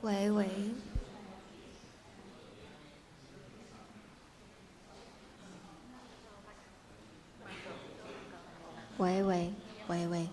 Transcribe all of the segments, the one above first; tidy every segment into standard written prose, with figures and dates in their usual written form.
喂喂喂喂喂喂，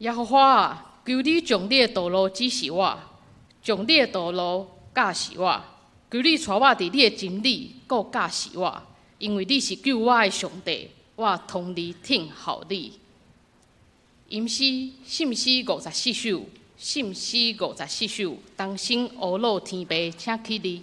耶和华啊，求你将你的道路指示我，将你的道路教示我，求你带我伫你的真理，搁教示我，因为你是救我的上帝，我通你听候你。吟诗信诗54首，信诗54首，同心乌老天父，请起立。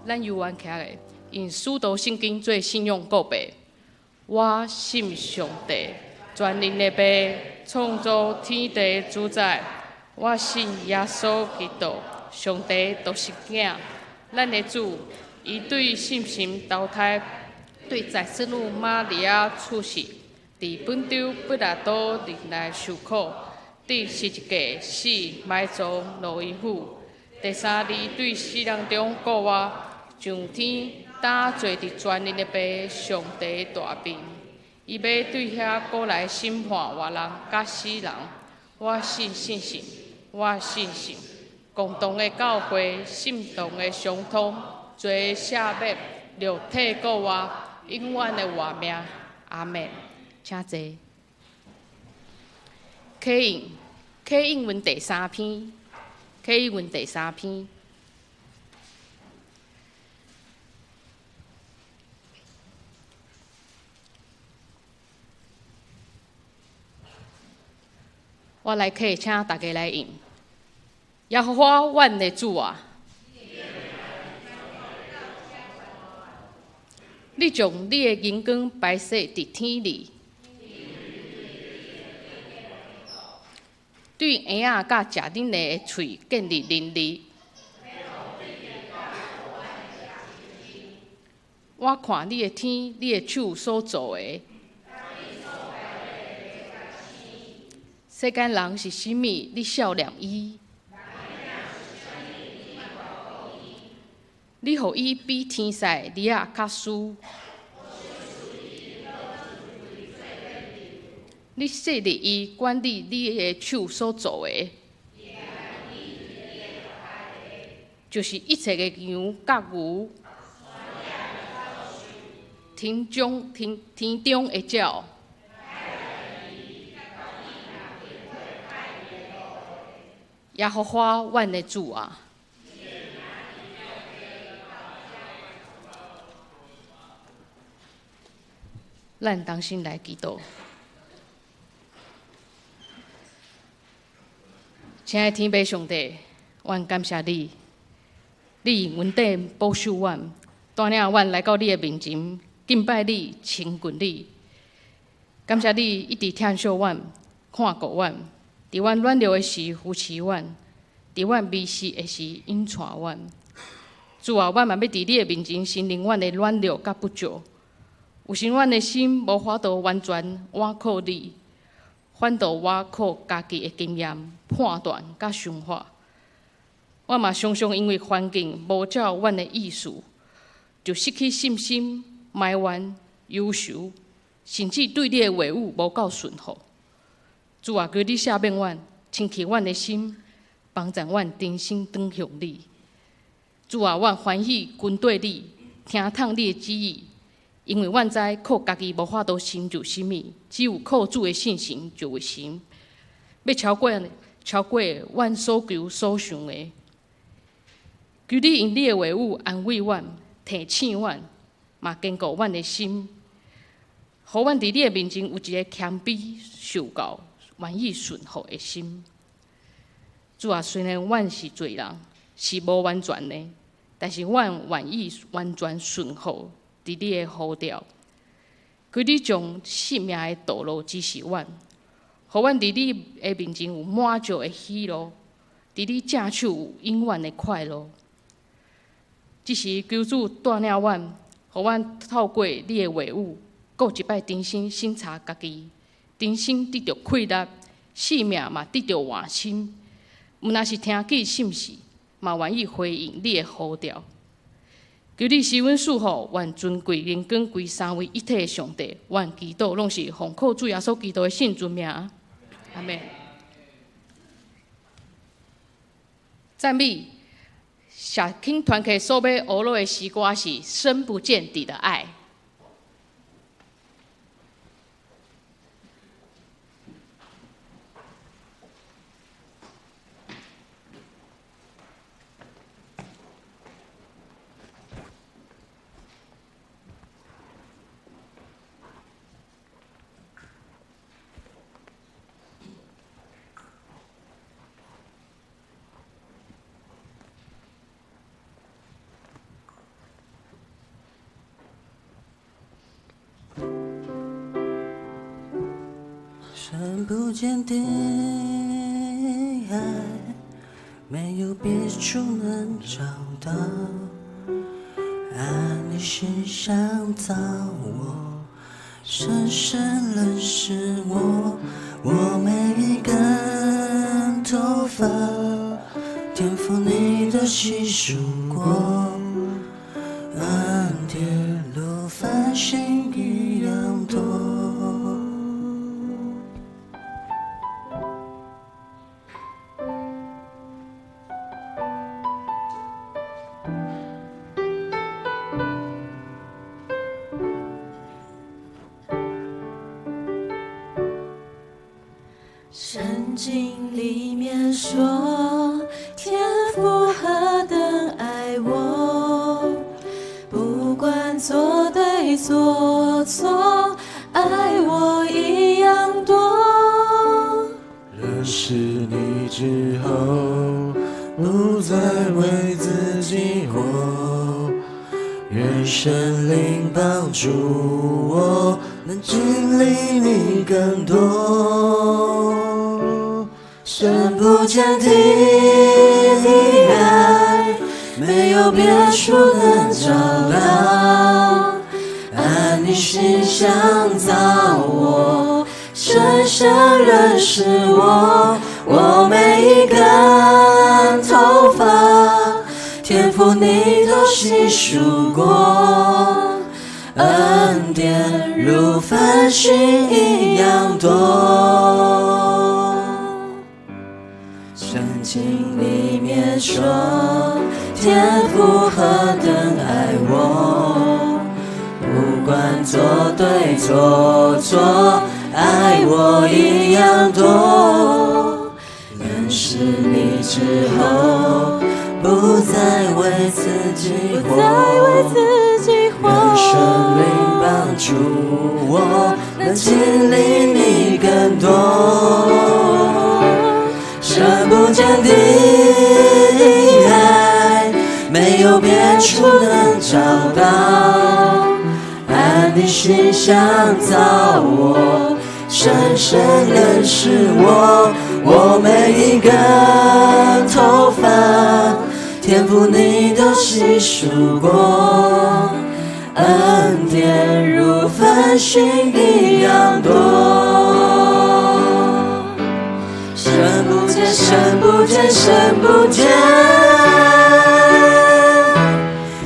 咱犹原起来，用使徒圣经做信仰告白。我信上帝，全能的父，创造天地主宰。我信耶稣基督，上帝独生囝，咱的主。伊对信心投胎，对在生女玛利亚出世，伫本州彼拉多入内受苦，第十架死埋葬落阴府。第三日对死人中告我。上天打坐伫全能的父上帝大面，伊要对遐过来审判活人甲死人。我信信，我信，共同的教会，心同的相通，做赦免，肉体过活，永远的活命。阿门。请坐。启应文第3篇，启应文第3篇。我来客，请大家来应。耶和华，阮的主啊，你将你的银光摆设伫天里，对婴仔甲食恁的喙建立伦理。我看你的天，你的手所做的。世间人是甚物？你笑念伊，你互伊比天使日仔较输。你设立伊管理你的手所做的，就是一切的羊甲牛，天中的鸟。耶和华，阮的主啊，咱同心来祈祷。亲爱的天父上帝，阮感谢你，你用恩典保守阮，带领阮来到你的面前，敬拜你，亲近你。感谢你一直疼惜阮，看顾阮。伫阮软弱的时扶持阮，伫阮迷失的时引带阮。主啊，阮嘛要伫你的面前承认阮的软弱甲不足，有时阮的心无法度完全倚靠你，反倒我靠家己的经验判断甲想法。我嘛常常因为环境无照阮的意思，就失去信心、埋怨、忧愁，甚至对你的话语无够顺服。主啊，求你赦免阮，清去阮的心，帮助阮真心转向你。主啊，阮欢喜跟对你，听从你的旨意，因为阮知靠家己无法度成就什么，只有靠主的信心就会成。要超过阮所求所想的。求你用你的话语安慰阮、提醒阮，嘛坚固阮的心，互阮伫你的面前有一个谦卑、受教、愿意顺服的心。主啊，虽然阮是罪人，是无完全的，但是阮愿意完全顺服伫你的呼召。求你将性命的道路指示阮，互阮伫你的面前有满足的喜乐，伫你正手有永远的快乐。即时求主带领阮，互阮透过你的话语，过一摆重新审查家己，重新得到快乐，性命嘛得到换新。毋若是听见信息，嘛愿意回应你的呼召。求你施阮赐福，愿尊贵人跟归三位一体的上帝，愿祈祷拢是奉靠主耶稣基督的圣尊名。阿门。赞美。小青团体所要学落的诗歌是《深不见底的爱》。深不见底爱，没有别处能找到。爱你是想造我，深深认识我，我每一根头发，天赋你都细数过，恩典如繁星一样多。圣经里面说，天父何等爱我，不管错对做错，爱我一样多。认识你之后，不再为自己活，愿神灵帮助我，能经历你更多。深不见底的爱，没有别处能找到。爱你是想造我，深深认识我，我每一根头发，天赋你都细数过，恩典如繁星一样多。圣经里面说，天父何等爱我，不管错对做错，爱我一样多。认识你之后，不再为自己活，让神灵帮助我，能经历你更多。深不见底爱，没有别处能找到。爱你是想造我，深深认识我，我每一根头发，天赋你都细数过，恩典如繁星一样多。深不见，深不见，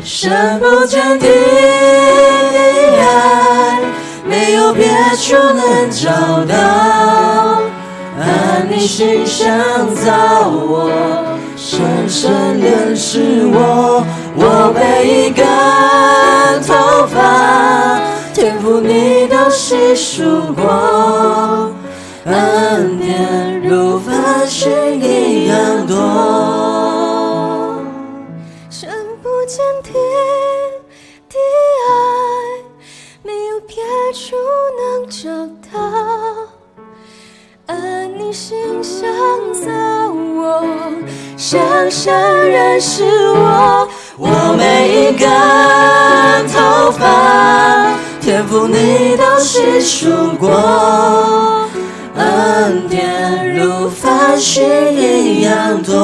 深不见地的爱，没有别处能找到。按你形象造我，深深认识我，我每一根头发，天赋你都细数过，恩典如繁星一样多。深不见底的爱，没有别处能找到。按你形象造我，深深认识我，我每一根头发，天赋你都细数过，恩典如繁星一样多，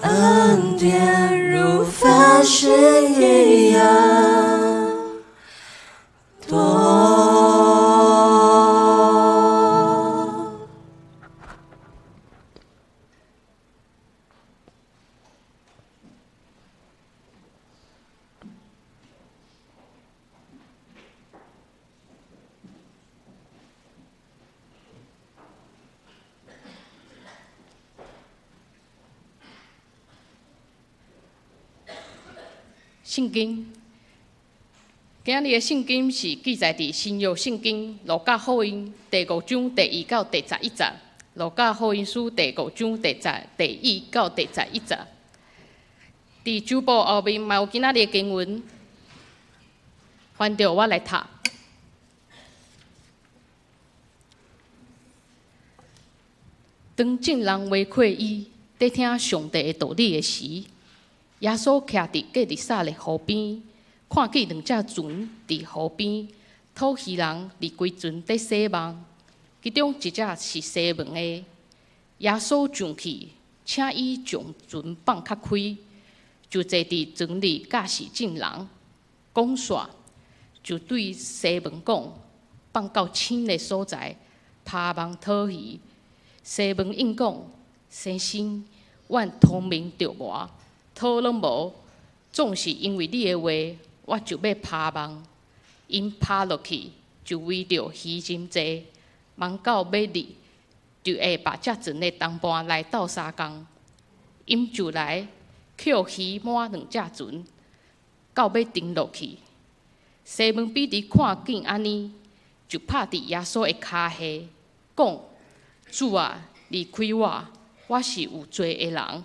恩典如繁星一样多。圣经，今日的圣经是记载伫新约圣经路加福音第5章第1到第11节，路加福音书第5章第1到第11节。伫主报后面嘛有今仔日的经文，翻着我来读。当众人围困伊，在听上帝的道理的时，耶稣徛伫格里撒的湖边，看见2只船伫湖边，讨鱼人伫规船在洗网，其中一只是西门的。耶稣上去，请伊将船放较开，就坐伫船里教示众人。讲煞，就对西门讲，放到深的所在，趴网讨鱼。西门应讲：先生，阮聪明着磨。讨拢无，总是因为你的话，我就要拍网。因拍落去，就为着鱼真济，网到尾日，就会把遮船的同伴来斗相共。因就来捡鱼满2只船，到尾沉落去。西门彼得看见安尼，就拍伫耶稣的骹下，讲：主啊，离开我，我是有罪的人。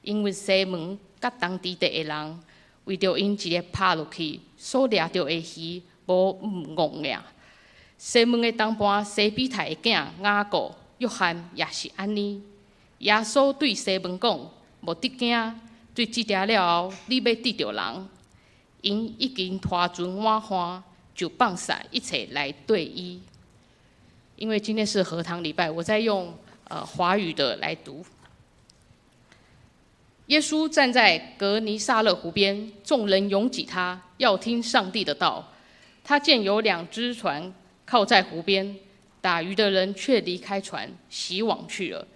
因为西门甲当地的人为着因一个拍落去所掠到的鱼无戆呀。西门的同伴西比太的囝雅各、约翰也是安尼。耶稣对西门讲：无得惊，对这条了后，你要得着人。因已经拖船满岸，就放下一切来对伊。因为今天是禾堂礼拜，我在用华语的来读。耶稣站在格尼撒勒湖边，众人拥挤他，要听上帝的道。他见有2只船靠在湖边，打鱼的人却离开船，洗网去了。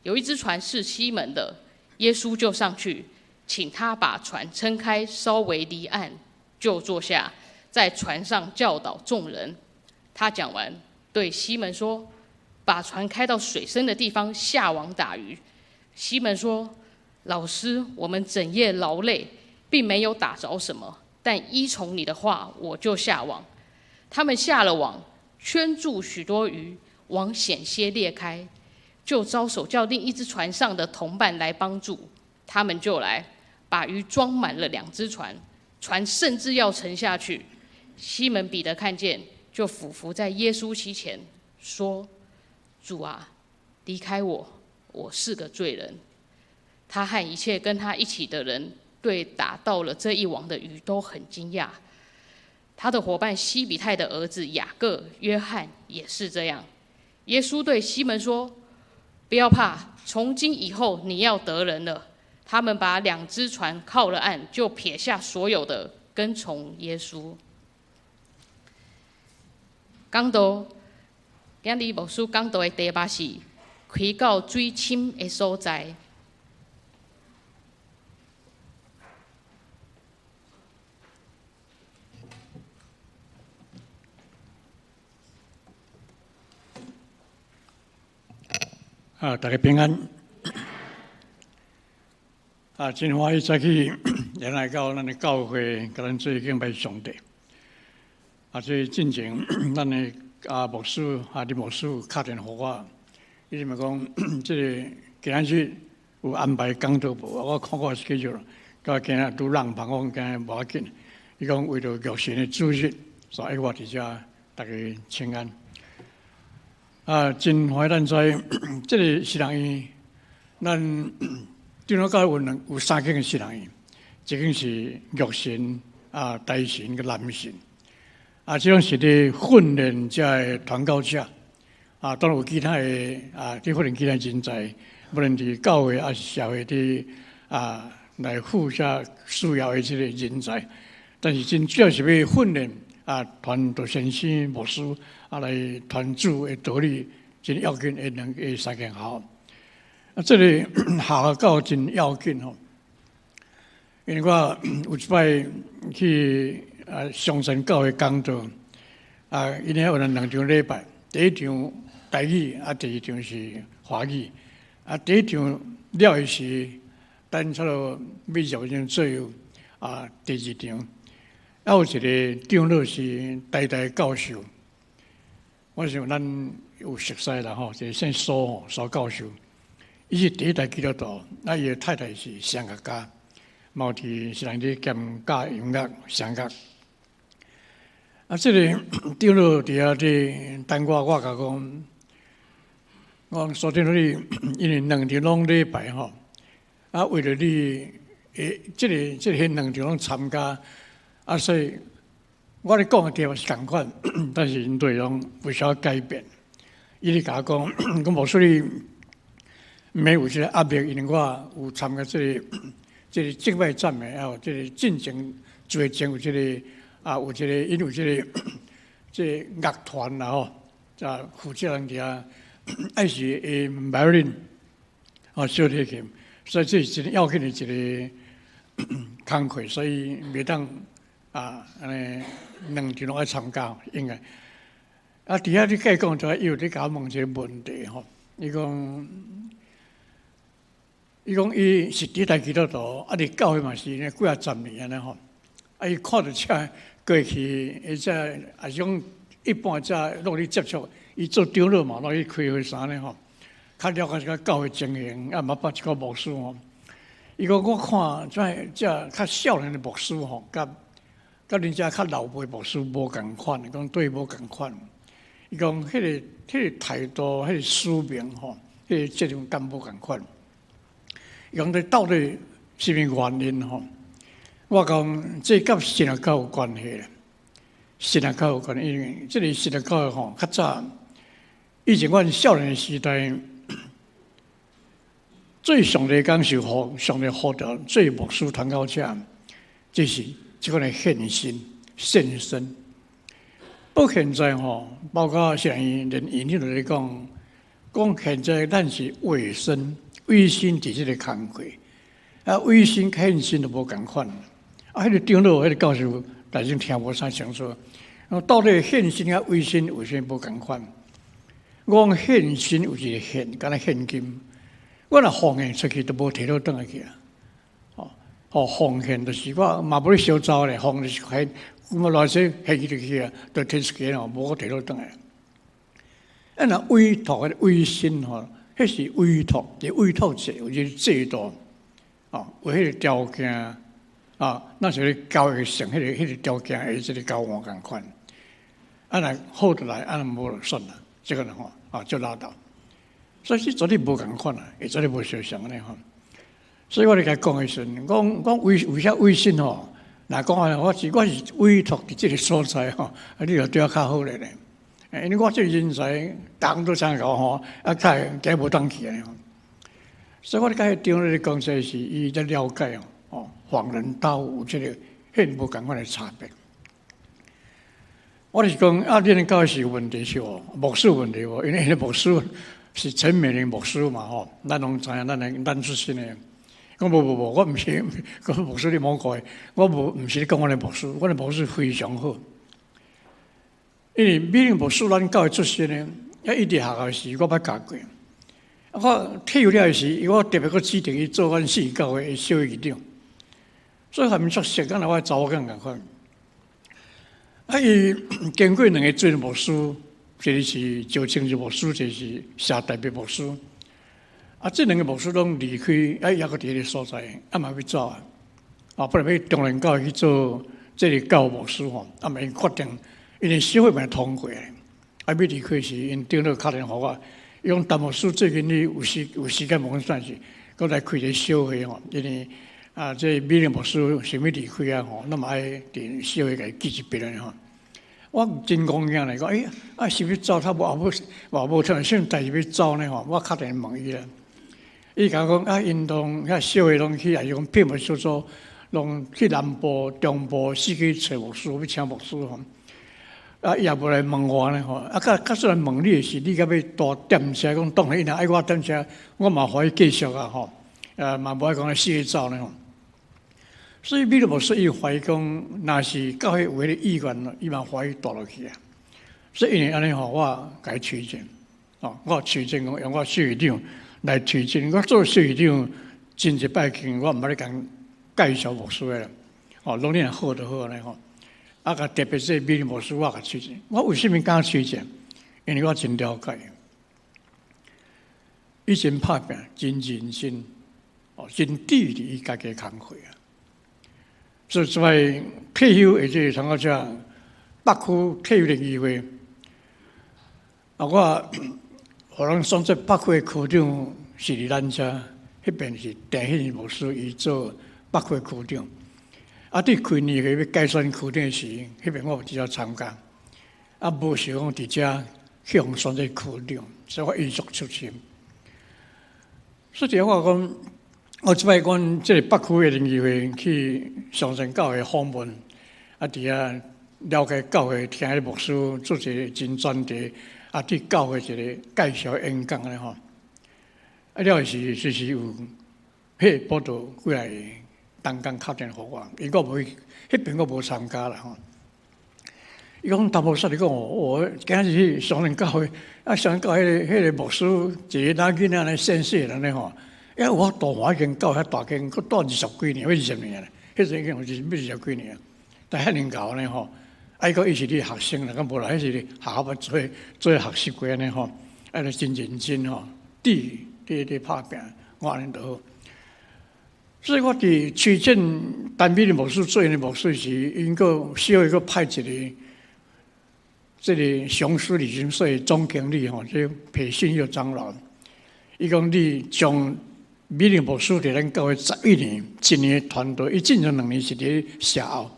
有一只船是西门的，耶稣就上去，请他把船撑开，稍微离岸，就坐下，在船上教导众人。他讲完，对西门说：“把船开到水深的地方，下网打鱼。”西门说：“老师，我们整夜劳累，并没有打着什么，但依从你的话，我就下网。”他们下了网，圈住许多鱼，网险些裂开，就招手叫另一只船上的同伴来帮助。他们就来，把鱼装满了2只船，船甚至要沉下去。西门彼得看见，就俯伏在耶稣膝前，说：“主啊，离开我，我是个罪人。”他和一切跟他一起的人对打到了这一网的鱼都很惊讶。他的伙伴西比泰的儿子雅各、约翰也是这样。耶稣对西门说：“不要怕，从今以后你要得人了。”他们把2只船靠了岸，就撇下所有的，跟从耶稣。讲到今日牧师讲道的题目是开到水深的所在。大家平安。真欢喜早起也来到咱的教会，甲咱做敬拜上帝。所进前，咱的牧师李牧师打电话我，伊就咪讲，即个今仔日有安排讲道无？我看过 schedule， 到今日拄人旁讲今日无要紧。伊讲为着玉神的主日，所以我伫遮大家请安。真欢喜咱知，即个西人院，咱长老教会有3间西人院，一间是玉神、大神跟南神。即种是咧训练遮个传教者，当然有其他的咧训练其他人才，无论是教会还是社会的来负责需要的即个人才，但是真主要是要训练传道先生、牧师来传主的道理，真要紧的3间校。这个校教真要紧吼，因为我有一摆去上神教会讲道，一年有2场礼拜，第一场台语，第二场是华语。第一场了的是等差不多20分钟左右，第2场，有一个长老是台大教授，我想咱有熟悉啦吼，就是姓苏教授。伊是第一代基督徒，伊的太太是声乐家，毛伫是人咧兼教音乐、声乐。这个长老伫遐咧等我甲讲，我昨天你因为2场拢礼拜吼，为了你这个2场拢参加，所以我咧讲的地方是同款，但是内容有小改变。伊咧甲我讲，我无说你。没有这个压力，因为我有参加这个敬拜赞美，还有这个进前最前有这个有这个因为这个乐团啦吼，负责人家爱是violin小提琴，所以这是真要紧的一个工课，所以袂当安尼2场拢爱参加，应该。底下你甲讲就有咧甲我问一个问题吼，伊讲伊是第一代基督徒，伫教会嘛是呢几啊10年安尼吼。伊看到遮过去，而且种一般遮落去接触，伊做长老嘛，落去开会啥呢吼，较了解个教会情形，嘛捌一个牧师吼。伊讲我看遮较少年的牧师吼，甲人家较老辈牧师无共款，讲对无共款。伊讲迄个态度、迄个使命吼，迄个责任感无共款。讲到到底是咩原因吼？我讲这甲神学教有关系咧，神学教有关系，因为这个神学教吼较早，以前阮少年时代，最上帝讲是上帝呼召最牧师传教者，就是这个献身。不现在吼，包括现在连研究来讲现在咱是卫生。卫生伫即个工课，卫生献身都无共款。迄个长老、迄个教授，大家听无啥清楚。到底献身甲卫生有啥无共款？我讲献身有一个献，敢若现金。我若奉献出去都无摕到转来去啊！奉献就是我嘛无咧烧走咧，奉就是献，我偌济献去去啊，都摕出去咯，无摕到转来。若委托个卫生吼。迄是委托，委托制有一个制度，有迄个条件，那是咧交易上迄个条件的即个交换共款。若好得来，无就算啦，这个人就拉倒。所以是绝对无共款啦，也绝对无相像咧吼。所以我咧甲讲的时阵，讲为啥卫生吼？若讲我是委托伫即个所在吼，你就对我较好咧。因为我这人才，人都参考吼，加无当去吼。所以我咧甲迄长老咧讲，这是伊在了解访人道有这个很无共款的差别。我是讲啊，恁的教会是有问题是哦，牧师有问题哦，因为牧师是陈美玲牧师嘛吼，咱拢知影，咱出身的。我无，我唔是，我牧师你莫怪，我唔是讲我的牧师，我的牧师非常好。因为美玲牧师咱教会出身的，也一直学校时我捌教过。我退休了时，我特别去指定伊做阮市教会的小会长，所以他们作息，敢若我查某囝共款。啊，伊经过两个做牧师，一个是赵清日牧师，一个是谢大别牧师。啊，这两个牧师拢离开，啊，也个伫个所在，啊嘛要走啊。啊，本来要中南教会去做这个教牧师吼，啊嘛因决定，因为社会嘛通过，啊要离开时，因顶了敲电话我，伊讲陈牧师最近你有时间无算是，搁来开个小会吼，因为啊，这美玲牧师想要离开啊吼，那么爱伫小会给记一别人吼。我真讲惊来讲，啊是要走，他无听啥代志要走呢吼，我敲电话问伊啦。伊甲我讲啊，因拢遐小会拢去啊，用骗牧师做，拢去南部、中部四处找牧师，要请牧师吼。啊，伊也无来问我呢吼。啊，较出来问你的是，你敢要大点车？讲当然，伊若爱我点车，我嘛可以继续啊吼。嘛无爱讲四处走呢吼。所以美玲牧师伊怀疑讲，若是教会有迄个意愿，伊嘛怀疑大落去啊。所以因为安尼吼，我甲伊推荐，哦，我推荐讲用我小会长来推荐。我做小会长真一摆去，我毋捌咧讲介绍牧师啦，哦，拢恁好就好咧吼。啊，甲特别这美玲牧师，我甲推荐。我为什么敢推荐？因为我真了解，以前拍拼真认真，哦，真致力伊家己工课啊。所以退休或者通到遮北区退休联谊会，啊，我互人选择北区的区长是伫咱遮，迄边是陈迄牧师伊做北区的区长。啊，对开年个要改选区长时，迄边我有只要参加，啊，无想讲伫遮去互选择区长，所以我预祝出心。所以我讲。我即摆阮即个北区的联谊会去上山教会访问，啊，伫遐了解教会，听迄牧师做一个真专题，啊，对教会一个介绍演讲咧吼。啊，了是就是有迄报道过来，东港敲电话我，伊个无迄边我无参加啦吼。伊讲陈牧师，你讲我今日去上山教会，啊，上山教会迄个牧师一个囡仔来先生人咧吼。因为我大华间教遐大间，佮住20几年，要20年咧。迄阵已经有20几年，但遐年高呢吼，啊，伊讲伊是你学生啦，咁无啦，迄是你下捌做学习过安尼吼，啊，就真认真吼，伫拍拼，我安尼就好。所以我伫推荐单美玲牧师做因的牧师时，因个小会个派一个，这个雄狮旅行社总经理吼，即裴信佑长老，伊讲你将美玲牧师伫咱教会11年，1年团队，伊进前2年是伫社后，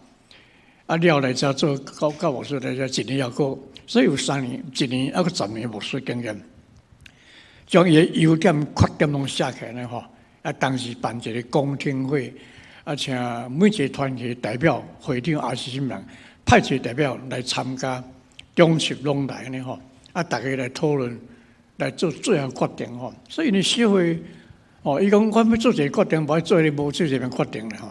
啊了来才做教牧师来才1年要过，所以有3年、1年啊个10年牧师经验，将伊的优点、缺点拢写起来吼。啊，当时办一个公听会，啊，请每一个团体代表、会长也是什么人，派一个代表来参加，中式拢来呢吼，啊，大家来讨论，来做最后决定吼。所以呢，社会。哦，伊讲我要做一个决定，无做咧无做一个决定咧吼。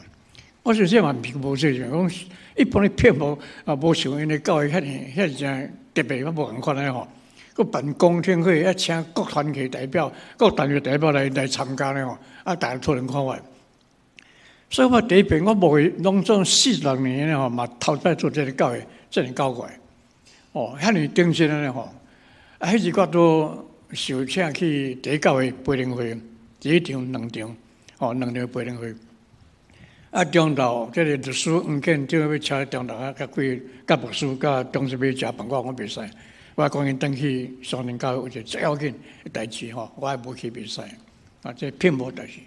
我说这嘛毋是无做一个，讲一般咧骗无啊，无像因咧教育遐真特别，我无共款咧吼。佮办公听会，要请各团体代表、各单位代表来参加咧吼，啊，大家讨论看法。所以我第一遍我无拢做46年咧吼，嘛头摆做这个教育，这样教过来。哦，遐尼顶真咧吼，啊，迄时我都受请去第一教会培灵会。1场、2场，哦，2场培灵会。啊，中昼这个律师案件，就要请中昼啊，甲牧师、甲中师要食饭，我袂使。我讲因等去上林教有一个最要紧的代志吼，我也无去袂使。啊，这骗无代志。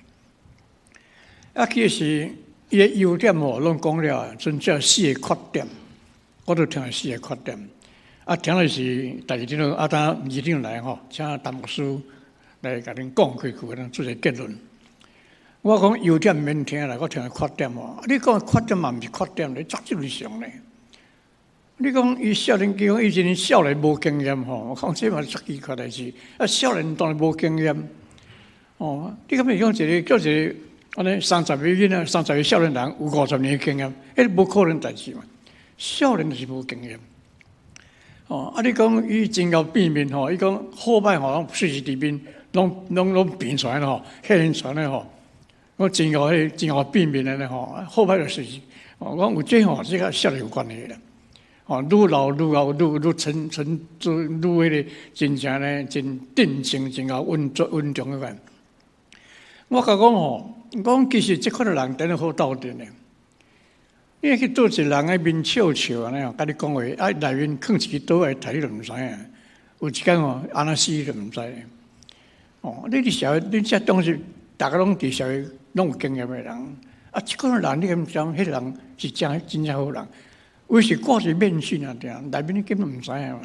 啊，其实伊的优点吼，拢讲了，剩下4个缺点，我都听了4个缺点。啊，听了是第2场啊，当2场来吼，请陈牧师。来甲恁讲开，咱做一个结论。我讲优点免听啦，我听缺点哦。你讲缺点嘛，毋是缺点，你足正常咧。你讲伊少年，讲以前少年无经验吼，我讲这嘛是奇怪代志。啊，少年当然无经验，哦，你敢咪讲一个叫一个安尼30个囡仔，30个少年人有50年经验，迄无可能代志嘛。少年就是无经验。哦，啊，你讲伊真够变面吼，伊讲好歹吼，随时伫面，拢变出来咯，迄人传咧吼，我真够变面咧吼，好歹就随时。哦，我有这吼，这个少年有关系啦。哦，愈老愈沉，愈迄个真正咧，真定静，真够稳重迄款。我甲讲吼，讲其实即款的人真好斗阵咧。你去倒一个人喺面笑安尼哦，甲你讲话，啊内面囥一支刀来杀你都毋知影。有一天哦，安那死都毋知。哦，你伫社会，你这当时大家拢伫社会拢有经验的人，啊，即款人你敢知？迄个人是真正好人。为是挂着面具啊，对啊，内面你根本唔知影嘛。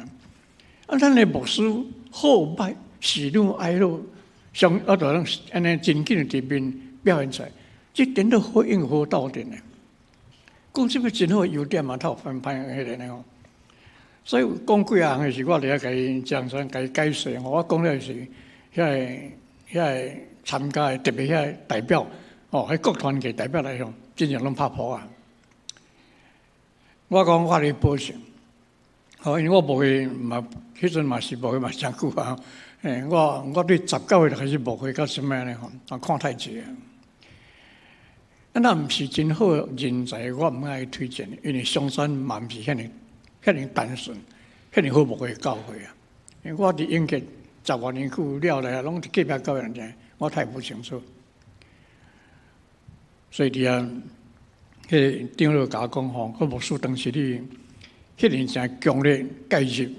啊，咱的牧师好歹喜怒哀乐，上啊，就能安尼真紧的伫面表现出来，这点都好应付到点的。讲这个真好优点嘛，他有翻拍迄个呢吼。所以讲几项的是我嚟甲伊讲说，甲伊解释。我讲了是遐个参加的特别遐个代表，哦，迄国团嘅代表来讲，真正拢拍破啊。我讲我咧保证，哦，因为我牧会嘛，迄阵嘛是牧会嘛真久啊。我对19岁就开始牧会，到什么呢？吼，看太济啊。那毋是真好人才，我毋爱推荐，因为上山嘛毋是遐尼单纯，遐尼好牧会教会啊。因为我伫英国10多年久了来，拢伫隔壁教人家，我太不清楚。所以伫啊，迄长老甲我讲吼，我牧师当时你迄年真强烈介入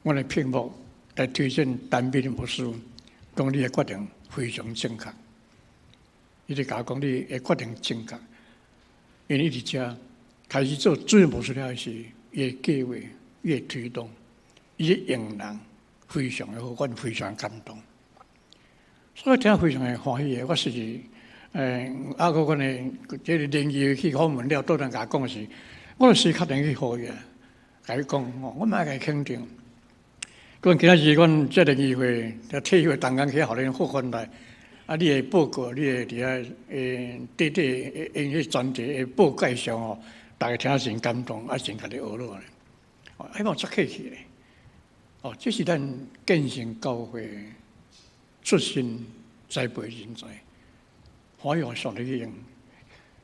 我的屏幕来推荐单边的牧师，讲你的决定非常正确。伊就甲我讲，你的决定正确，因为伊伫遮开始做主任牧师了时，伊的计划、伊的推动、伊的用人非常的好，我非常感动。所以听非常的欢喜的，我是啊，我讲的这个联谊去访问了，倒来甲讲是，我就是确定去好伊啊，甲伊讲，我嘛甲伊肯定。阮今仔日阮这联谊会，退休当工去互恁复翻来。啊！你的报告，你的伫遐用迄专题的报介绍吼，大家听真感动，啊，真甲你学落咧。哦，希望足客气咧。哦，这是咱建成教会出身栽培人才，欢迎上嚟去用。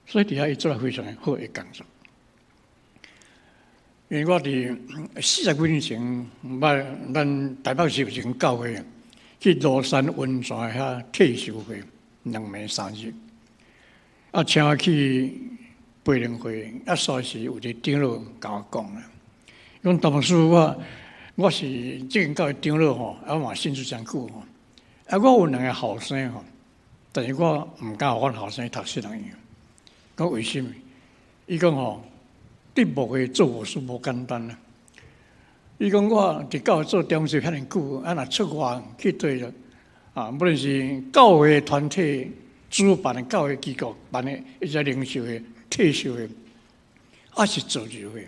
所以伫遐伊做得非常好的工作。因为我伫40几年前，咱台北市有一间教会。去罗山温泉遐退休会2暝3日，啊，请我去培灵会，啊，所时有一个长老甲我讲啦，讲大牧师我是这间教会长老吼，啊，我嘛信主真久吼，啊，我有2个后生吼，但是我毋敢互阮后生读圣人院，讲为什么？伊讲吼，你牧会做牧师无简单啦。伊讲我伫教会做中时遐尼久，啊，若出外去对了，啊，无论是教会团体主办的教会机构办的一些领袖会、退休会，还是自由会。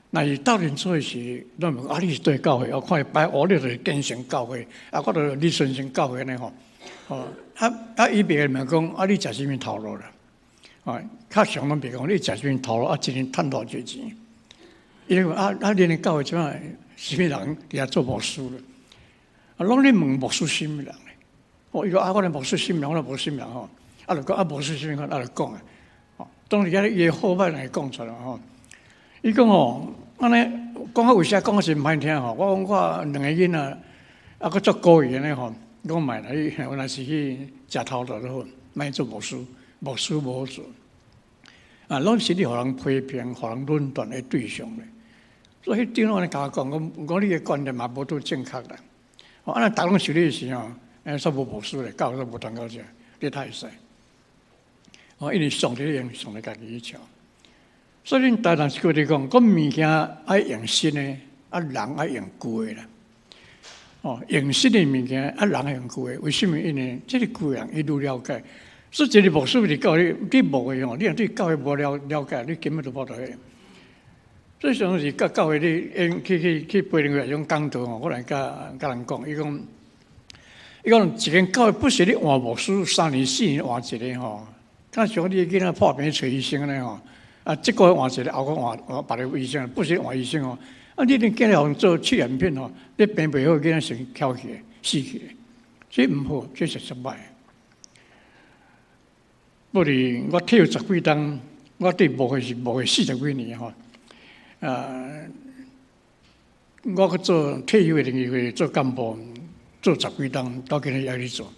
那是斗阵做时，咱问啊，你是对教会，我看伊摆学历就是建成教会，啊，我著李顺成教会呢吼，哦，伊别个问讲，啊，你食啥物头路啦？啊，较常拢别讲，你食啥物头路？啊，一年趁偌济钱？因为恁的教会即摆什么人伫遐做牧师咧？啊，拢咧问牧师什么人咧？哦，伊讲啊，我咧牧师什么人，我咧牧师什么人吼？啊，就讲啊，牧师什么人，啊，就讲啊。哦，当时遐伊好歹来讲出来吼。伊讲吼，安尼讲啊，为啥讲是毋歹听吼？我讲我2个囡仔，啊，佫足高义咧吼。我买来，我若是去食头路就好，莫做牧师，牧师无好做。啊，拢是你互人批评、互人论断的对象咧。所以顶我咧甲我讲，我你的观念嘛无拄正确啦。哦，安尼逐拢受你时吼，煞无牧师咧，教都无传到遮，你太使。哦，因为上帝用上帝家己去瞧。所以恁台南是过嚟讲，物件爱用新的，啊人爱用旧的啦。哦，用新的物件，啊人爱用旧的，为什么？因为这个旧人伊愈了解。所以一个牧师伫教你牧的吼，你若对教会无了解，你根本就无得。所以上是甲教会咧，去培灵会种讲道吼，我来甲人讲，伊讲一间教会不是你换牧师3年4年换一个吼，他像你囡仔破病找医生咧吼，这个月换一个，后个换别个医生，不是换医生哦。你连囡仔互做试验片吼，你病袂好，囡仔先翘起来死去的，这唔好，这是失败。不然我退休10几冬，我对牧会是牧会40几年吼。我去做退休的联谊会做干部，做10几冬，到今日还在做。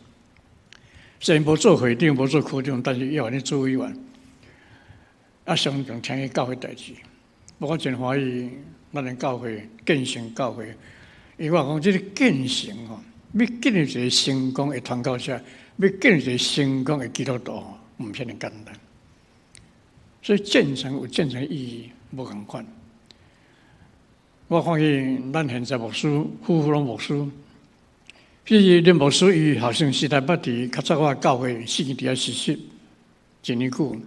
虽然无做会长，无做科长，但是要安尼做委员。常常听伊教会代志，我真欢喜咱的教会建成教会。伊话讲，这个建成吼，要建立一个成功的传教者，要建立一个成功的基督徒，唔是那么简单。所以建成有建成的意义，无同款。我看见咱现在牧师夫妇拢牧师，譬如恁牧师伊学生时代捌伫较早我教会4年伫遐实习1年久。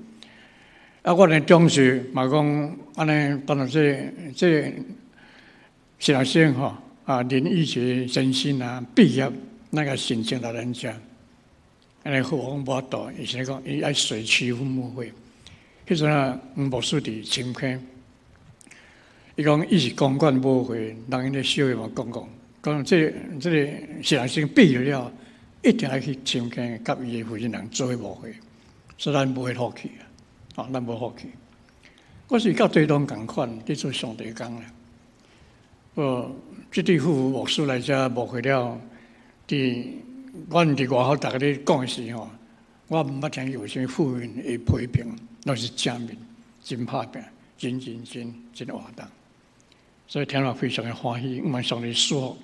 我连中学嘛讲安尼，当然这学生吼连医学、身心毕业那个申请老人家，安尼好无法度，以前讲伊爱水区父母会，迄阵牧师伫深坑。伊讲，伊是公馆舞会，人因咧小学嘛讲这个学生毕业了，一定要去深坑甲伊的负责人做舞会，所以咱无会放弃咱无放弃。我是甲对方共款，伫做上帝工啦。这对夫妇牧师来遮牧会了，阮伫外口大家咧讲时吼，我毋捌听有啥负面的批评，拢是正面，真拍拼，真活动。所以听了非常的欢喜，非常的舒服。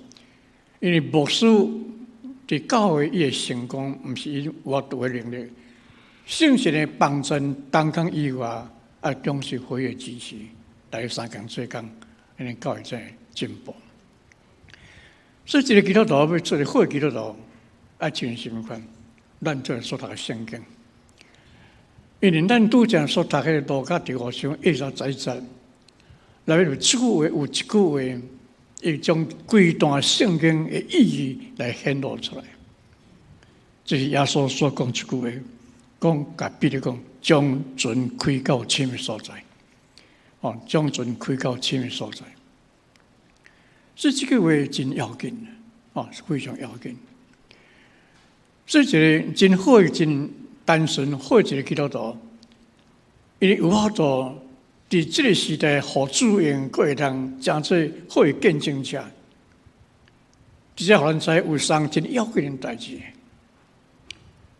因为牧师伫教会伊的成功，毋是伊我独的能力，圣神的帮助，当工以外，总是会的支持，大家3工做工，安尼教会才会进步。所以一个基督徒要做个好的基督徒，真心款，咱做所读的圣经，因为咱拄则所读的路加第5章20节。内面有一句话，会将规段圣经的意义来显露出来。这是耶稣所讲一句话，讲甲彼得讲，将船开到深的所在，将船开到深的所在。所以这句话真要紧，是非常要紧。所以一个真好、真单纯好一个基督徒，因为有法度。伫这个时代，互主用过会通真做好的见证者，直接互咱知有3真要紧的代志。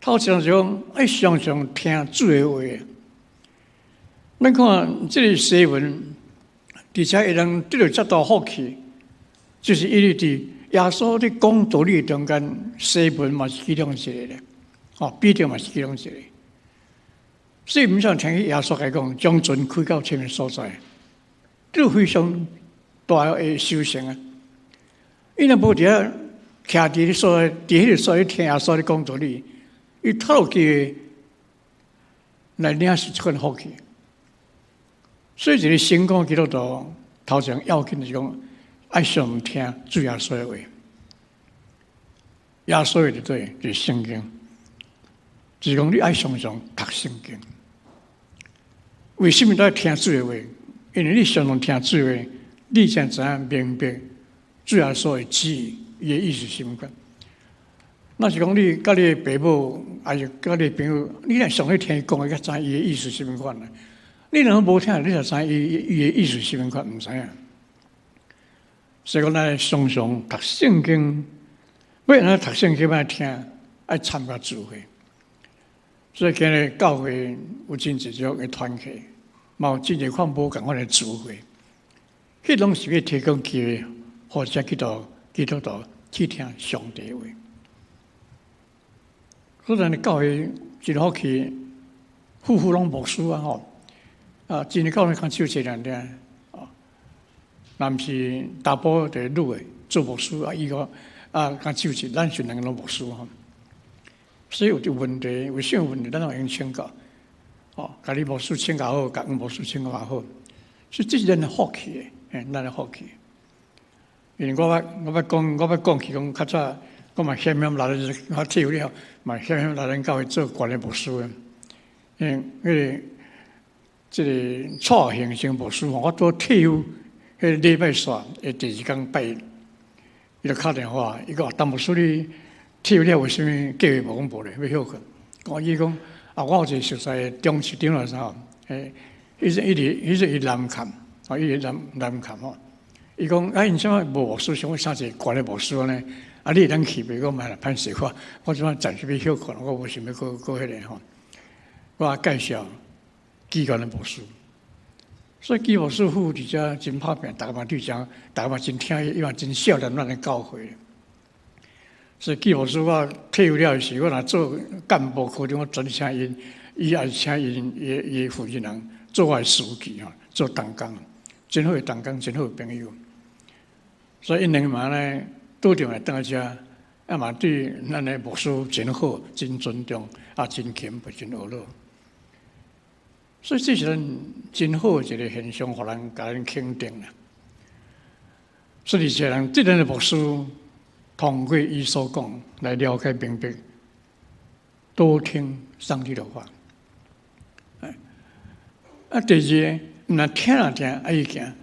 头前讲爱常常听主的话。咱看这个诗文，而且会能得到这大福气，就是因为伫耶稣伫讲道理中间，诗文嘛是其中一个咧，必定嘛是其中一个。所以唔想听耶稣来讲，将船开到前面所在，这非常大的修行啊！伊若无伫遐徛伫所在，伫迄个所在听耶稣咧讲道理，伊透露机来领是一份福气。所以一个成功基督徒头前要紧就是讲，爱常听主耶稣的话，耶稣的对就是圣经，就是讲你爱常常读圣经。为什么都要听主的话？因为你常常听主的话，你才知影明白主耶稣的旨意，伊的意思是啥款。那是讲你甲你的爸母，还是甲你的朋友，你若常去听伊讲的，才知伊的意思是啥款啦。你若无听，你就知伊的意思是啥款，唔知影。所以讲，咱常常读圣经，要安尼读圣经，要听，爱参加聚会。所以今日教会有真一种的团契，嘛有真侪款无共款的聚会，迄拢是要提供机会，或者基督徒去听上帝话。所以咱教会真好去，夫妇拢牧师真诶教会看手一两点若毋是大部伫女诶做牧师伊个看手势，咱是两个拢牧师所以有啲问题，有啥问题，咱都用请教。甲你牧师请教好，甲阮牧师请教好。所以这是咱的福气的，咱的福气。因为我要讲起讲较早，我嘛险险来人，我退休了，嘛险险来人教会做管理牧师的。这个初行成牧师，我做退休，迄礼拜三的第二天拜一，伊就打电话，伊讲陈牧师你退休了，为什么计划无讲无咧？要休困？伊讲我有一个熟悉的中市长来啥？伊是南坎，伊是南坎吼。伊讲因什么无牧师想要请一个管理牧师呢？你会当去袂？我买来潘实话，我即摆暂时要休困，我无想要过迄个吼。我介绍基管的牧师，所以基牧师傅伫遮真拍拼，大家嘛对讲，大家嘛真听伊，伊嘛真孝顺咱的教会。所以基牧师我退休了时，我若做干部科长，我专请因，伊也请伊负责人做我的书记吼，做同工，真好的同工，真好的朋友。所以因两嘛呢，拄着来当遮，嘛对咱的牧师真好，真尊重，真谦卑，真学乐。所以这是咱真好一个现象，互人甲咱肯定啦。所以一个人对咱的牧师，通过伊所讲来了解明白，多听上帝的话。第二，若听啊听爱行，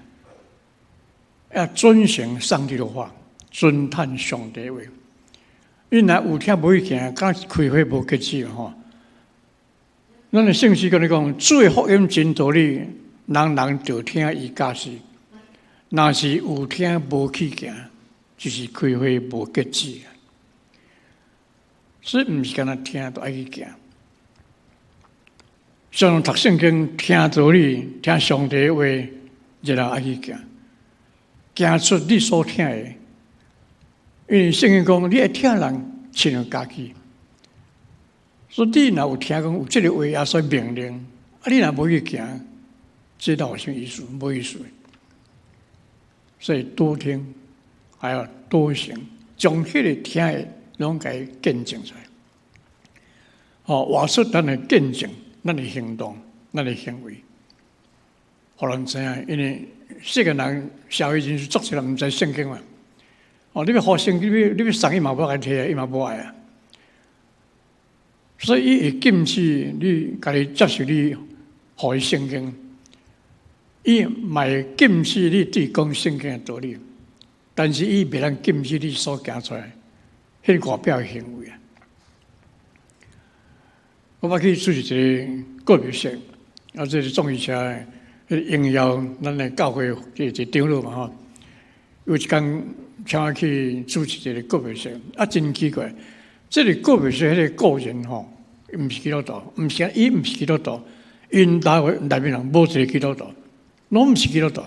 要遵行上帝的话，尊叹上帝的话。因若有听无去行，敢是开花无结子吼。咱的圣经跟你讲，主的福音真道理，人人就听伊教示。若是有听无去行，就是开花无结子。所以毋是干那听，都爱去行。像读圣经、听道理、听上帝的话，就要爱去行，行出你所听的。因为圣经讲，你爱听人，亲像家己。所以你若有听讲有这个话，也算命令，你若无去行，这哪有什么意思？无意思。所以多听，还要多行，将迄个听的拢甲伊见证出来。活出咱的见证，咱的行动，咱的行为，互人知影。因为世间人社会人士作出来毋知圣经嘛。你要学圣经，你要送伊嘛无爱摕，伊嘛无爱啊。所以伊会禁止你家己接受你互伊圣经，伊嘛会禁止你对讲圣经的道理，但是伊袂能禁止你所行出来迄个外表的行为啊。我捌去主持一个个别式，这是众义社应邀咱的教会这长老嘛吼，有一天请我去主持一个个别式，真奇怪。这个个别是迄个个人吼，毋是基督徒，毋是基督徒，因大会内面人无一个基督徒，拢毋是基督徒。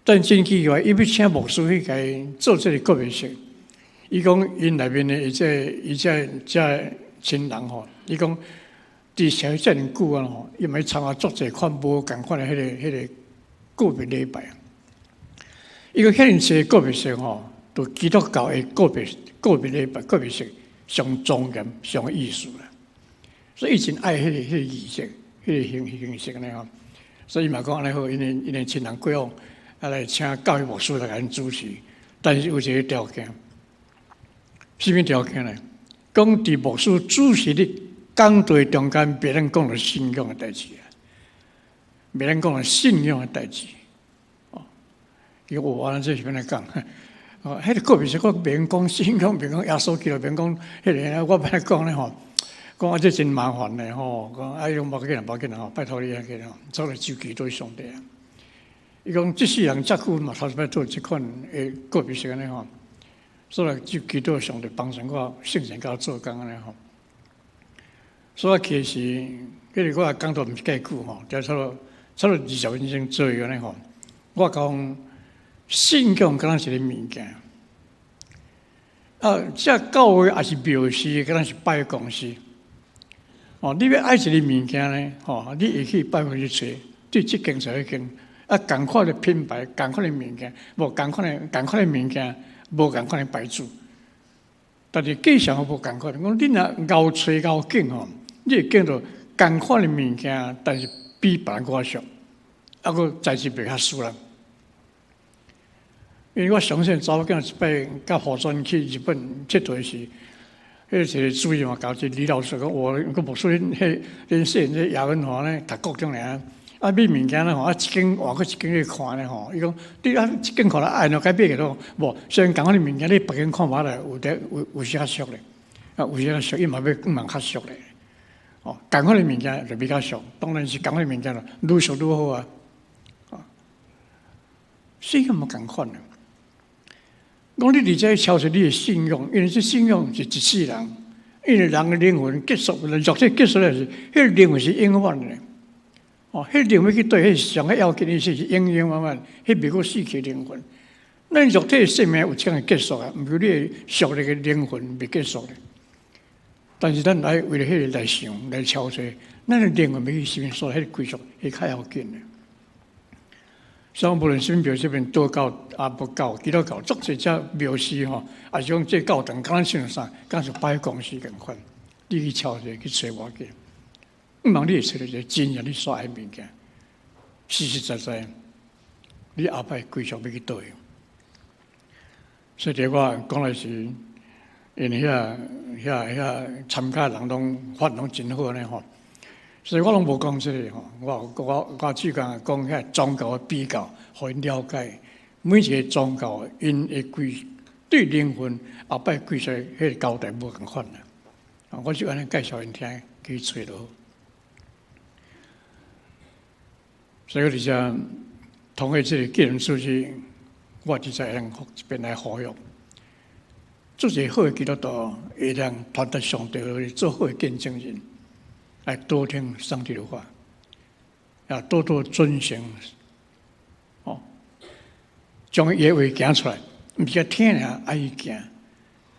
但真奇怪，伊要请牧师去甲伊做这个个别式，伊讲因内面的伊这亲人吼，伊讲伫社会遮尔久啊吼，伊咪参加足侪款无共款的迄个个别礼拜。伊个遐尼侪个别式吼，都基督教的个别礼拜、个别式上庄严、上艺术啦。所以以前爱迄个仪式、迄个形式呢吼。所以嘛讲安尼好，因为亲人过往来请教育牧师来甲因主持，但是有一个条件，什么条件呢？讲伫牧师主持的讲台中间，别人讲了信仰的代志啊，别人讲了信仰的代志。伊我安这是安尼讲。迄个个别是我别人讲信仰，别人讲耶稣基督，别人讲迄个，我别讲咧吼，讲这真麻烦咧吼，讲用无要紧啦吼，拜托你个吼，做来救基督上帝啊。伊讲这世人遮久嘛，头一摆做这款诶个别是安尼吼，所以救基督上帝帮助我圣神甲我做工安尼吼。所以其实迄个我讲到毋是介久吼，差不多20分钟左右安尼吼，我讲。信仰敢若是个物件，这教会也是庙司，敢若是拜公司。你要爱一个物件呢，你会去拜公去找，对这间找迄间，同款的品牌，同款的物件，无同款的物件，无同款的牌子。但是价钱无同款，讲你若熬找熬拣吼，你会见到同款的物件，但是比别人较俗。还佫代志袂较输人。因为我相信查某囝一摆甲何川去日本佚佗时，迄个主任嘛教一李老师讲，我无说迄恁细这亚文化呢，读高中尔。啊，买物件咧吼，啊一间换过一间去看咧吼。伊讲你啊一间看了爱喏，该买个咯。无虽然共款的物件，你别间看法来有些较俗咧，啊有些较俗，伊嘛要蛮较俗咧。哦，共款的物件就比较俗，当然是共款的物件咯，愈俗愈好啊。啊，世界无共款啊。讲你理解超出你的信用，因为这信用是一世人，因为人的灵魂结束，肉体结束了是，迄个灵魂是永远的。哦，迄灵魂去对，迄上个要紧的是永永远远，迄袂过死去灵魂。咱肉体的生命有这样结束啊，毋是你属灵的灵魂袂结束的。但是咱来为了迄个来想来超出，咱的灵魂要去什么所在，迄个归属是较要紧的。所以无论什么庙这边多教啊不教，基督教作者只庙师吼，啊是讲这教堂敢咱想啥，敢是摆公司共款，你去超出去找我去。毋茫你会找到一个真正你所爱物件，实实在在，你后摆归属要去倒位。所以我讲来是，因为遐参加人拢发拢真好呢吼。所以我拢无讲这个吼，我只讲遐宗教的比较，互因了解每一个宗教因的归对灵魂后摆归属迄个交代无共款啦。我就安尼介绍因听，去找到。所以，而且通过这个个人书记，我就在向这边来呼吁，做一个好的基督徒，会让传达上帝的做好的见证人，来多听上帝的话，要多多遵循，哦，将伊的话讲出来，毋是听啊爱伊行，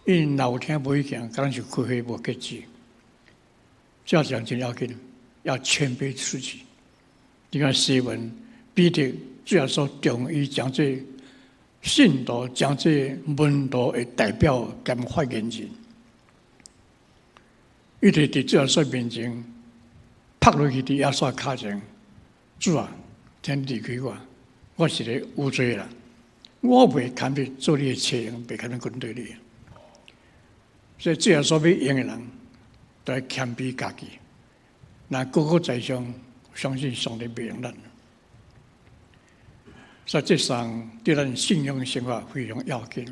因为老听无伊行，可能就开会无结局。这样真要紧，要谦卑自己。你看诗文，彼得主要说重于将这信徒、将这门徒的代表兼发言人，伊伫主要说面前拍落去伫耶稣脚前，主啊，请离开我是个有罪人，我袂堪比做你的妻人，袂堪比跟对你。所以主要说要用的人，都要谦卑家己，那个个在上。相信上帝袂用咱，实际上对咱信仰的生活非常要紧，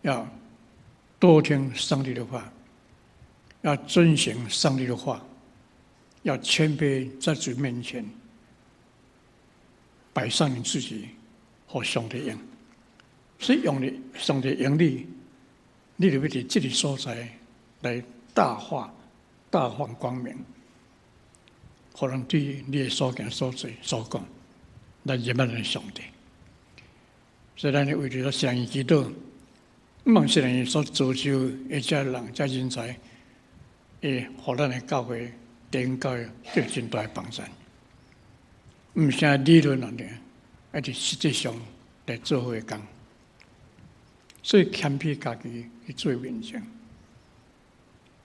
要多听上帝的话，要遵循上帝的话，要谦卑在主面前摆上你自己和上帝用，所以用你上帝用你就要伫这个所在来大放光明。可能对你的所见所做所讲，来认识咱上帝。所以咱为着向伊祈祷，望世人所造就的这人、这人才，会互咱的教会、弟兄教育有真大的帮助。毋是理论上的，而是实际上来做伙工。所以谦卑家己去做面前，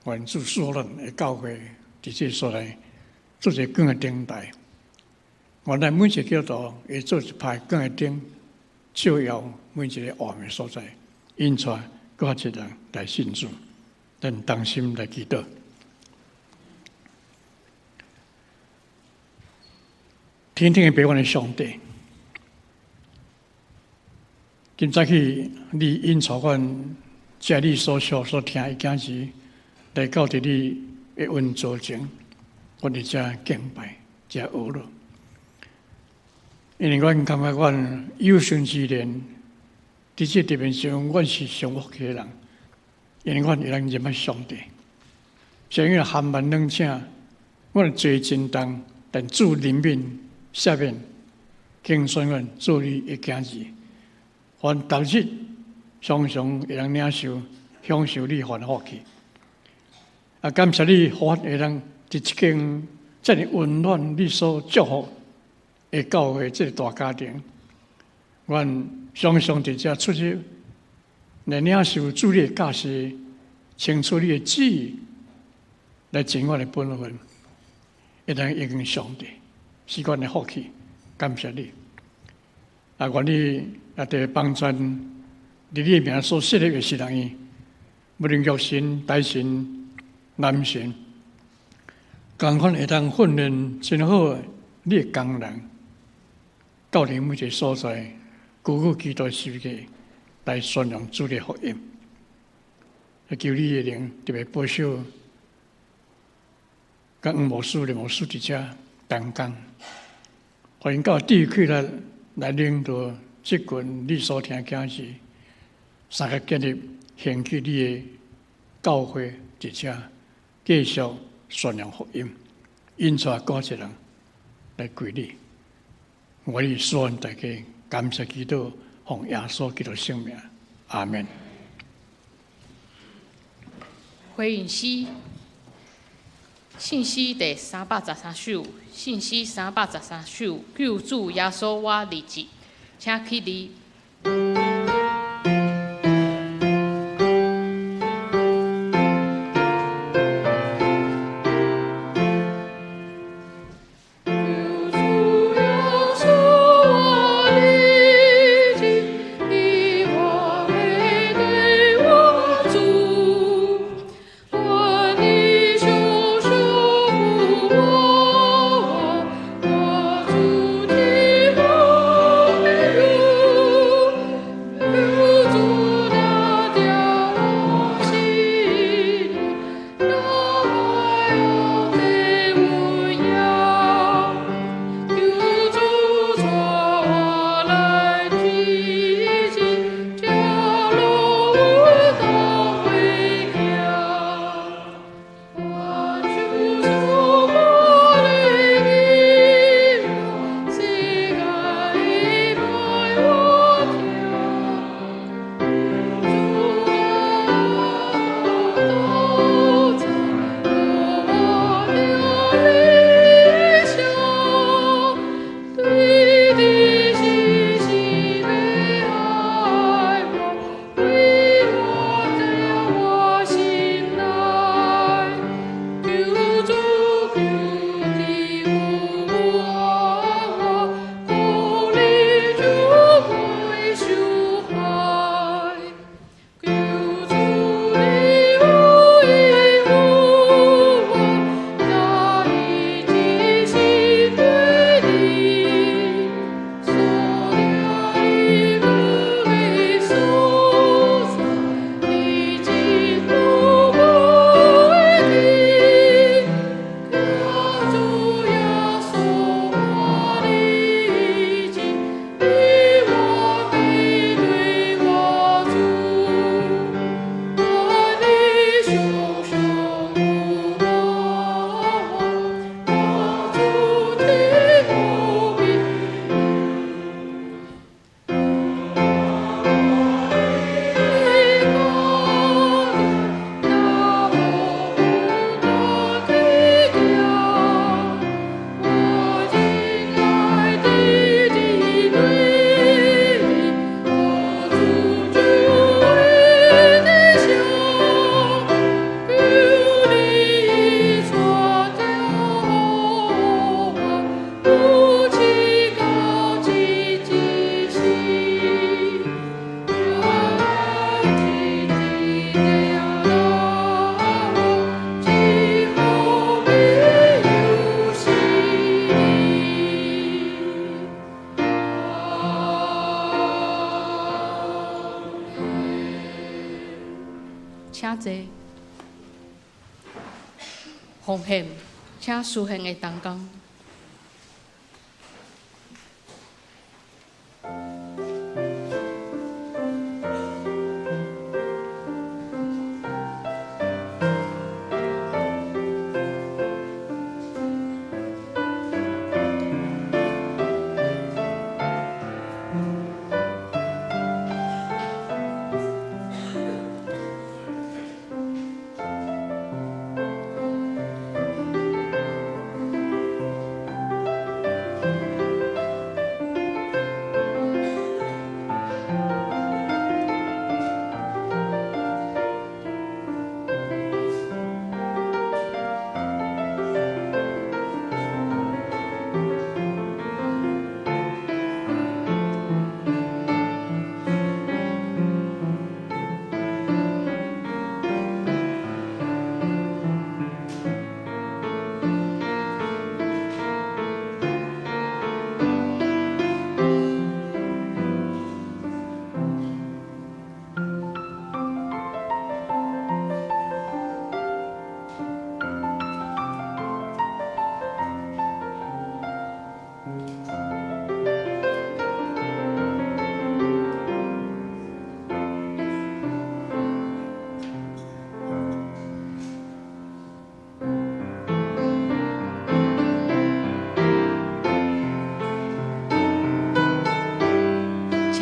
愿主所咱的教会伫这所在。做一个光的灯台，原来每一个基督徒会做一排光的灯，照耀每一个黑暗的所在，引出各一人来信主，咱同心来祈祷。天天的陪伴的上帝，今早起你引出阮，借你所听的件事，来到伫你的恩座前。我哋才敬拜，才学乐，因为阮感觉阮有生之年，伫这地面上，阮是上福气的人，因为阮会当认识上帝。所以含万冷请，阮做真重，但主灵命下面，敬选阮做你的件事，凡逐日常常会当领受、享受你凡福气。啊，感谢你，互阮会当。伫一间这么温暖、你所祝福的教会，这个大家庭，阮常常伫遮出去来领受主你的教示，清楚你的旨意，来尽我的本分，会当应用上帝，时间的福气，感谢你。愿你在帮助你的名所设立的侍人院，无论玉神、大神、南神，共款会当训练真好你的工人，到你每一个所在，句句基督世界来宣扬主的福音。求你的灵特别保守，甲黄牧师、林牧师伫遮同工，欢迎到地区来领导这群你所听讲是三个建立兴起你的教会伫遮，继续宣扬福音，引出多一人来归你。我以所愿大家感谢基督，奉耶稣基督圣名，阿门。回应诗，信息第313首，信息313首，救主耶稣我日子，请起立。请坐，奉献，请书献的同工。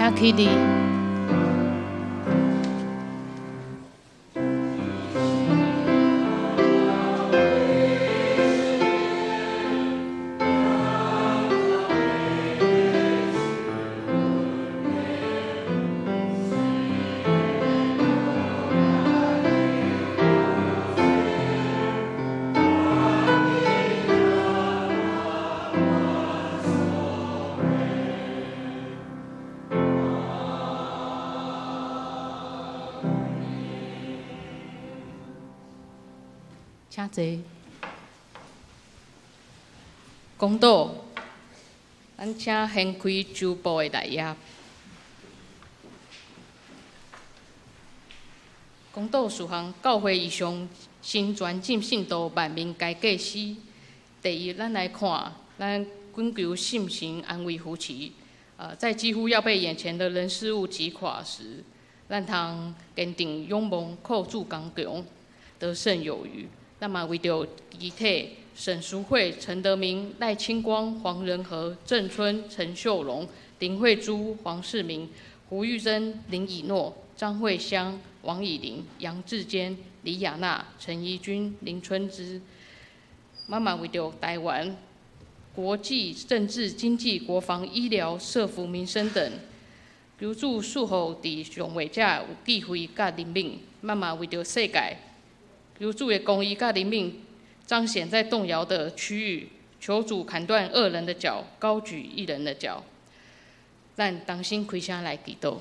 请起立。请坐。公道，咱请掀开周报的内页。公道属项教会意向新全进信徒万民改革史。第一，咱来看咱寻求信心安慰扶持。在几乎要被眼前的人事物击垮时，咱通坚定勇猛，靠主刚强，得胜有余。那么为着遗体沈淑慧、陈德明、赖清光、黄仁和、郑春、陈秀荣、林慧珠、黄世明、胡玉珍、林以诺、张慧香、王以玲、杨志坚、李雅娜、陈怡君、林春枝。妈妈为着台湾国际政治、经济、国防、医疗、社福、民生等，求助术后伫上位者有机会甲人命。妈妈为着世界。求主的公义甲灵命彰显在动摇的区域，求主砍断恶人的脚，高举义人的脚。咱同心开声来祈祷。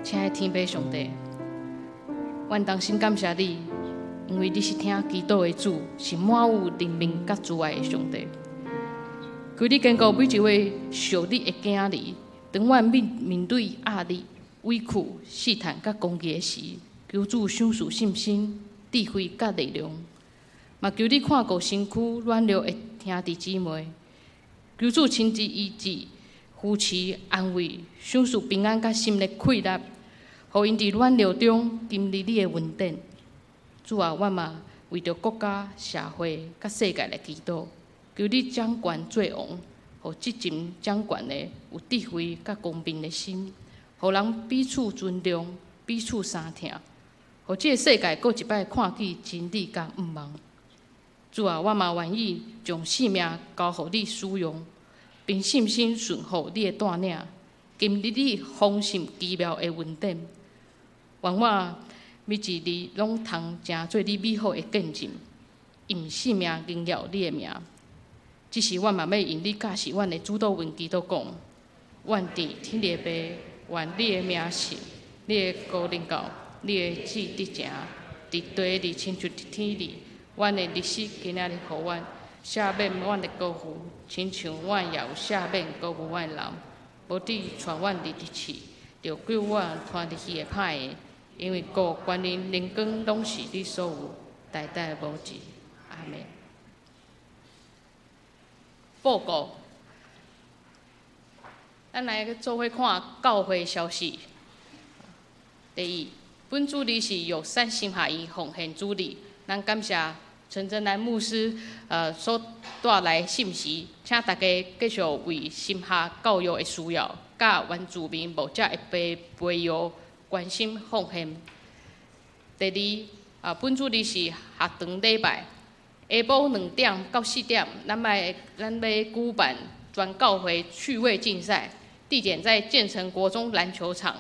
亲爱的天父上帝，阮同心感谢你，因为你是听祈祷的主，是满有怜悯甲慈爱的上帝。求你坚固每一位受你的囝儿，当阮面对压力、委屈、试探甲攻击时，求主赏赐信心、智慧甲力量。嘛求你看顾身躯软弱的兄弟姊妹，求主亲自医治、扶持、安慰，赏赐平安甲心力溃力。互因伫软弱中经历你的恩典。主啊，阮嘛为着国家、社会、甲世界来祈祷，求你掌权做王，互执政掌权的有智慧甲公平的心，互人彼此尊重、彼此相听，互这个世界搁一摆看见真理甲毋茫。主啊，我嘛愿意将性命交互你使用，并信心顺服你的带领，经历你丰盛奇妙的恩典。愿我每一日拢通成做你美好的见证，用性命荣耀你的名。只是阮嘛要用你教示阮的主导文祈祷讲：愿伫天立爸，愿你的名是，你的高领导，你的旨得成，伫地里亲像伫天里。阮的日子今仔日互阮赦免阮的过负，亲像阮也有赦免过负阮的人，无伫传阮入地去，就救阮拖入去的歹的。因为国、权能、荣光拢是你所有，代代无尽。阿们。报告，咱来做伙看教会消息。第一，本主理是由善心下医奉献主理，咱感谢陈真南牧师所带来信息，请大家继续为新下教育的需要，甲原住民牧者一辈培育关心奉献。第二，本主日是下堂礼拜，下晡2点到4点，咱要举办全教会趣味竞赛，地点在建成国中篮球场。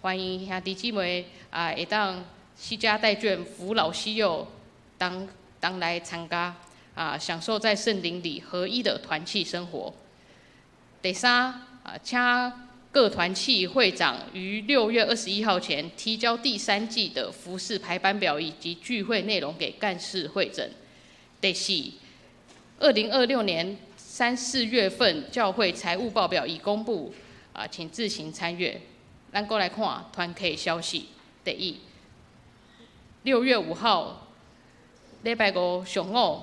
欢迎兄弟姊妹会当携家带眷、扶老携幼，当来参加享受在圣灵里合一的团契生活。第三，请各团契会长于6月21号前提交第3季的服事排班表以及聚会内容给干事会诊。第四，2026年3、4月份教会财务报表已公布，请自行参阅。咱过来看团契消息。第一，6月5号，礼拜5上午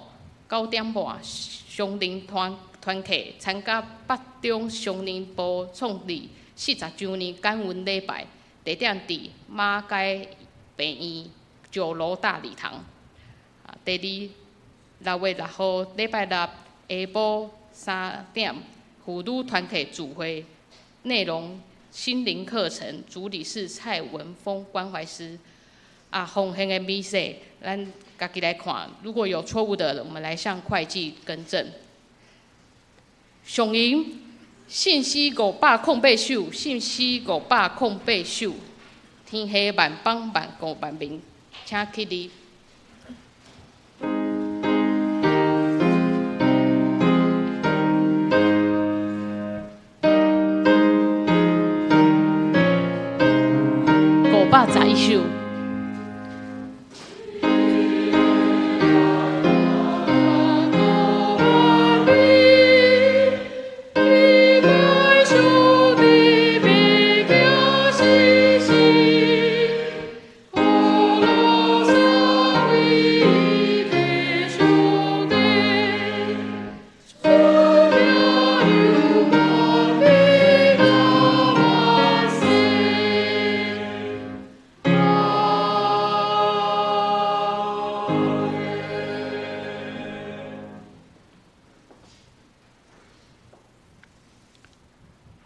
9点半，松林团契参加北中松林部创立40周年感恩礼拜，地点伫马街病院9楼大礼堂。第二，6月6号礼拜六下晡3点，妇女团契聚会，内容心灵课程，主理是蔡文峰关怀师。奉献的米色，咱家己来看，如果有错误的，我们来向会计更正。上银信息508首，信息508首，天下万邦万国万民，请起立。511首。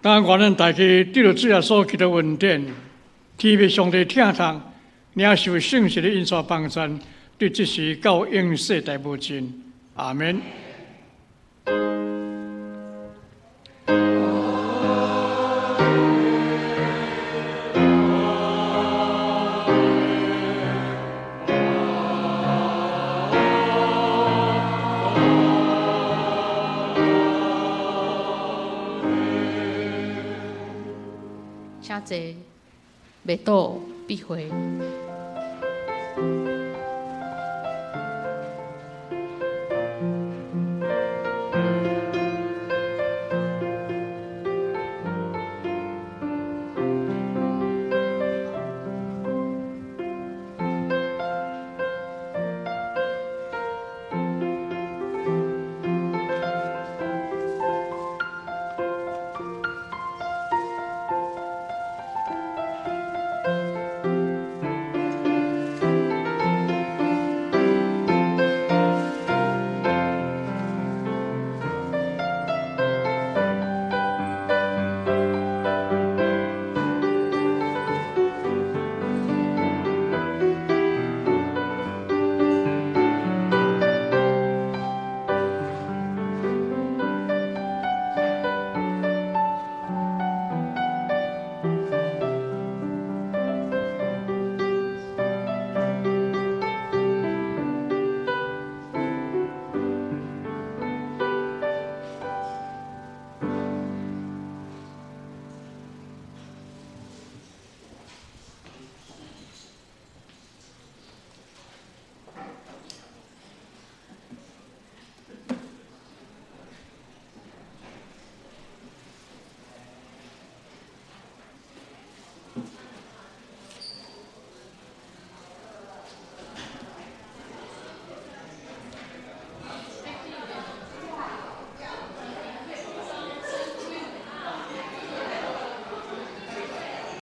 当我们大家对着主耶稣基督的恩典，天父上帝听从，领受圣事的印刷帮助，对这时到永世代无尽。阿门。请坐，袂倒闭会。